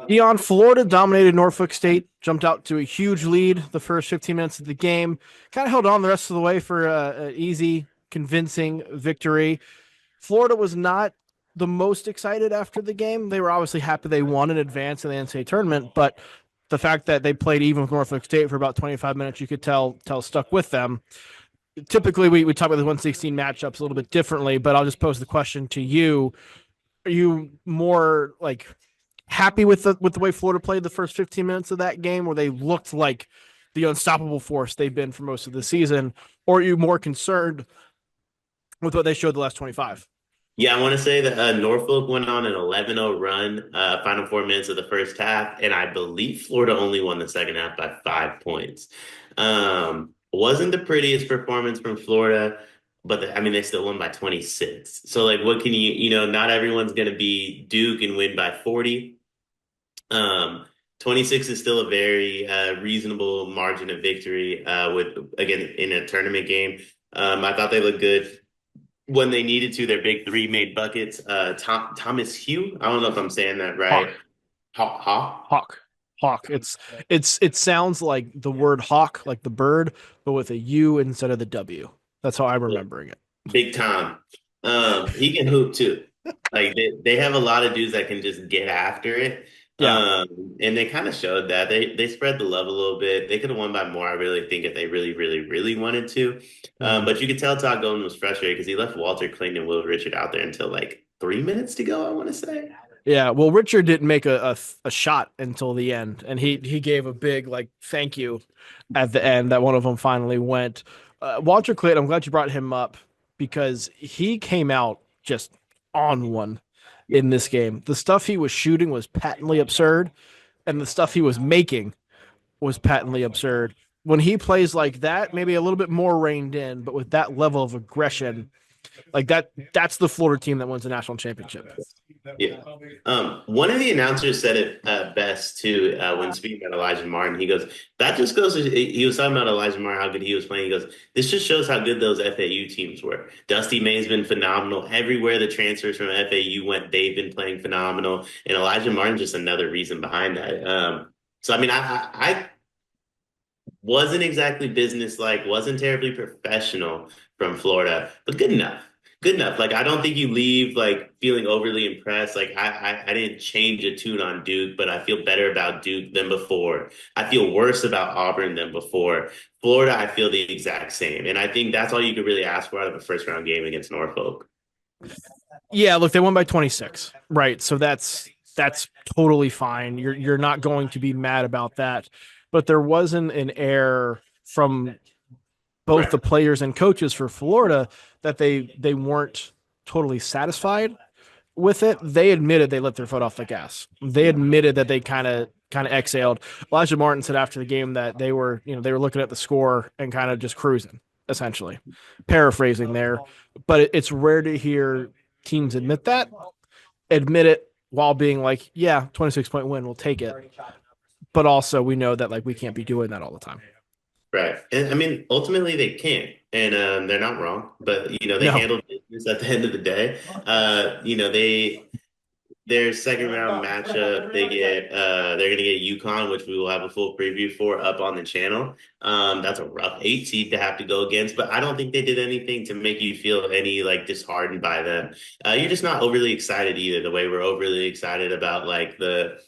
Dion, Florida dominated Norfolk State, jumped out to a huge lead the first 15 minutes of the game, kind of held on the rest of the way for an easy, convincing victory. Florida was not the most excited after the game. They were obviously happy they won in advance in the NCAA tournament, but the fact that they played even with Norfolk State for about 25 minutes, you could tell stuck with them. Typically, we talk about the 116 matchups a little bit differently, but I'll just pose the question to you. Are you more like happy with the way Florida played the first 15 minutes of that game, where they looked like the unstoppable force they've been for most of the season, or are you more concerned with what they showed the last 25? Yeah, I want to say that Norfolk went on an 11-0 run, final 4 minutes of the first half, and I believe Florida only won the second half by 5 points. Wasn't the prettiest performance from Florida, but I mean, they still won by 26. So, like, what can not everyone's going to be Duke and win by 40. 26 is still a very reasonable margin of victory again, in a tournament game. I thought they looked good when they needed to. Their big three made buckets. Thomas Hugh. I don't know if I'm saying that right. Hawk, Hawk. hawk, hawk. It sounds like the word hawk, like the bird, but with a U instead of the W. That's how I'm remembering it. Big Tom. He can hoop too. Like they have a lot of dudes that can just get after it. Yeah. And they kind of showed that. They spread the love a little bit. They could have won by more, I really think, if they really, really, really wanted to. Mm-hmm. But you could tell Todd Golden was frustrated because he left Walter Clayton and Will Richard out there until like 3 minutes to go, I want to say. Yeah, well, Richard didn't make a shot until the end, and he gave a big like thank you at the end that one of them finally went. Walter Clayton, I'm glad you brought him up because he came out just on one in this game. The stuff he was shooting was patently absurd, and the stuff he was making was patently absurd. When he plays like that, maybe a little bit more reined in, but with that level of aggression, like that's the Florida team that wins the national championship. Yeah. One of the announcers said it best too when speaking about Elijah Martin. He goes, that just goes to, he was talking about Elijah Martin, how good he was playing. He goes, this just shows how good those FAU teams were. Dusty May's been phenomenal. Everywhere the transfers from FAU went, they've been playing phenomenal. And Elijah Martin, just another reason behind that. So, I mean, I wasn't exactly business-like, wasn't terribly professional from Florida, but good enough. Good enough. Like I don't think you leave like feeling overly impressed. Like I didn't change a tune on Duke, but I feel better about Duke than before. I feel worse about Auburn than before. Florida, I feel the exact same. And I think that's all you could really ask for out of a first round game against Norfolk. Yeah, look, they won by 26. Right. So that's totally fine. You're not going to be mad about that. But there wasn't an air from both Right. the players and coaches for Florida that they weren't totally satisfied with it. They admitted they let their foot off the gas. They admitted that they kind of exhaled. Elijah Martin said after the game that they were looking at the score and kind of just cruising, essentially. Paraphrasing there, but it's rare to hear teams admit it while being like, yeah, 26-point win, we'll take it. But also we know that like we can't be doing that all the time. Right. And I mean, ultimately they can. And they're not wrong, but they No. handle business at the end of the day. Their second round matchup, they're gonna get UConn, which we will have a full preview for up on the channel. That's a rough 8 seed to have to go against, but I don't think they did anything to make you feel any like disheartened by them. You're just not overly excited either, the way we're overly excited about like the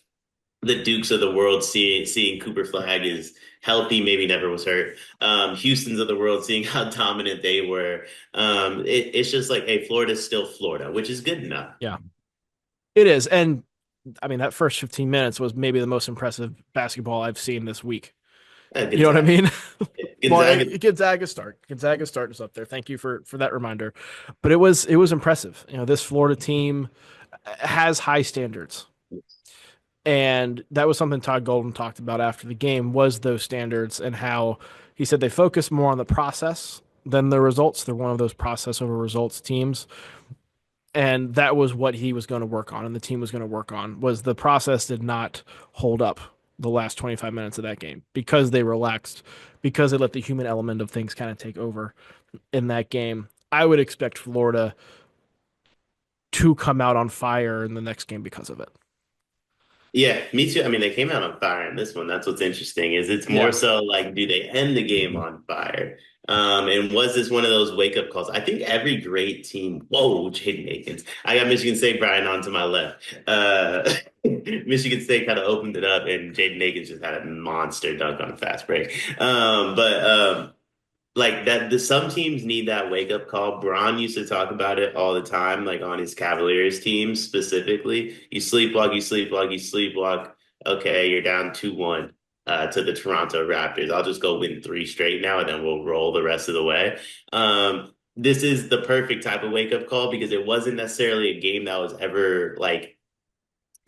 Dukes of the world seeing Cooper Flag is healthy, maybe never was hurt. Houston's of the world seeing how dominant they were. It's just like, hey, Florida's still Florida, which is good enough. Yeah. It is. And I mean, that first 15 minutes was maybe the most impressive basketball I've seen this week. You know what I Gonzaga. mean? Well, Gonzaga. Gonzaga start is up there. Thank you for that reminder. But it was impressive. This Florida team has high standards. And that was something Todd Golden talked about after the game was those standards and how he said they focus more on the process than the results. They're one of those process over results teams. And that was what he was going to work on and the team was going to work on was the process did not hold up the last 25 minutes of that game because they relaxed, because they let the human element of things kind of take over in that game. I would expect Florida to come out on fire in the next game because of it. Yeah, me too. I mean, they came out on fire in this one. That's what's interesting is it's more Yeah. so like, do they end the game on fire? And was this one of those wake up calls? I think every great team. Whoa, Jaden Akins. I got Michigan State Brian on to my left. Michigan State kind of opened it up, and Jaden Akins just had a monster dunk on a fast break. Like that, some teams need that wake up call. Braun used to talk about it all the time, like on his Cavaliers team specifically. You sleepwalk, you sleepwalk, you sleepwalk. Okay, you're down 2-1 to the Toronto Raptors. I'll just go win three straight now, and then we'll roll the rest of the way. This is the perfect type of wake up call because it wasn't necessarily a game that was ever like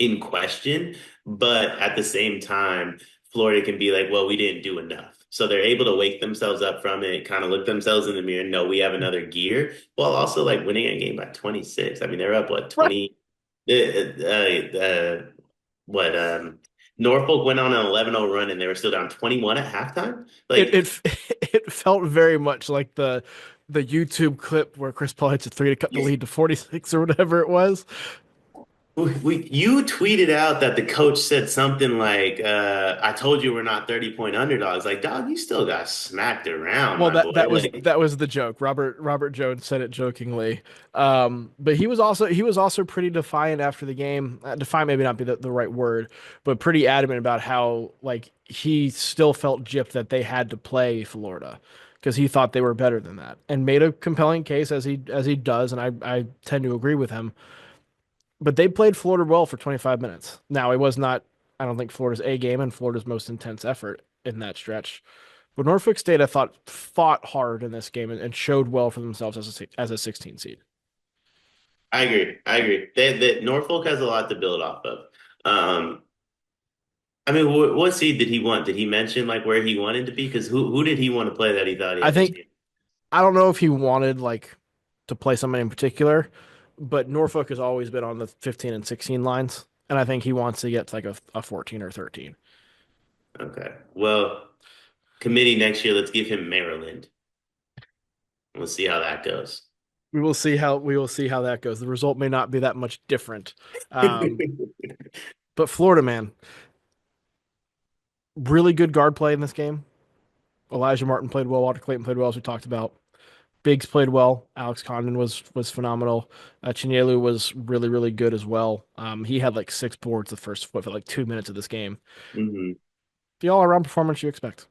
in question, but at the same time, Florida can be like, well, we didn't do enough. So they're able to wake themselves up from it, kind of look themselves in the mirror, and know we have another gear, while also like winning a game by 26. I mean, they're up what Right. 20 what Norfolk went on an 11-0 run and they were still down 21 at halftime. It Like it it felt very much like the YouTube clip where Chris Paul hits a three to cut the lead to 46 or whatever it was. you tweeted out that the coach said something like, I told you we're not 30-point underdogs. Like, dog, you still got smacked around, Well, my that boy. that was Like, that was the joke. Robert Jones said it jokingly, but he was also pretty defiant after the game. Defiant maybe not be the right word, but pretty adamant about how like he still felt gypped that they had to play Florida because he thought they were better than that, and made a compelling case as he does, and I tend to agree with him. But they played Florida well for 25 minutes. Now it was not, I don't think Florida's A game and Florida's most intense effort in that stretch. But Norfolk State, I thought, fought hard in this game and showed well for themselves as a 16 seed. I agree. I agree. Norfolk has a lot to build off of. Um, I mean, what seed did he want? Did he mention like where he wanted to be? Because who did he want to play that he thought he I had a think chance? I don't know if he wanted like to play somebody in particular, but Norfolk has always been on the 15 and 16 lines, and I think he wants to get to like a 14 or 13. Okay. Well, committee next year, let's give him Maryland. We'll see how that goes. We will see how that goes. The result may not be that much different. Um, but Florida, man, really good guard play in this game. Elijah Martin played well. Walter Clayton played well, as we talked about. Biggs played well. Alex Condon was phenomenal. Chinyelu was really good as well. He had like 6 boards the first for like 2 minutes of this game. Mhm. The all around performance you expect.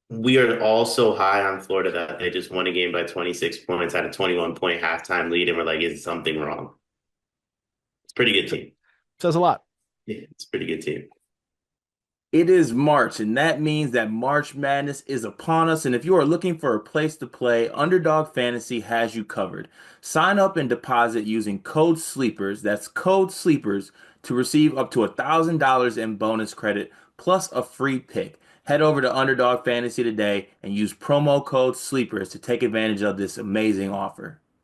We are all so high on Florida that they just won a game by 26 points, had a 21-point halftime lead, and we're like, is something wrong? It's a pretty good team. Says a lot. Yeah, it's a pretty good team. It is March, and that means that March Madness is upon us. And if you are looking for a place to play, Underdog Fantasy has you covered. Sign up and deposit using code SLEEPERS, that's code SLEEPERS, to receive up to $1,000 in bonus credit plus a free pick. Head over to Underdog Fantasy today and use promo code SLEEPERS to take advantage of this amazing offer.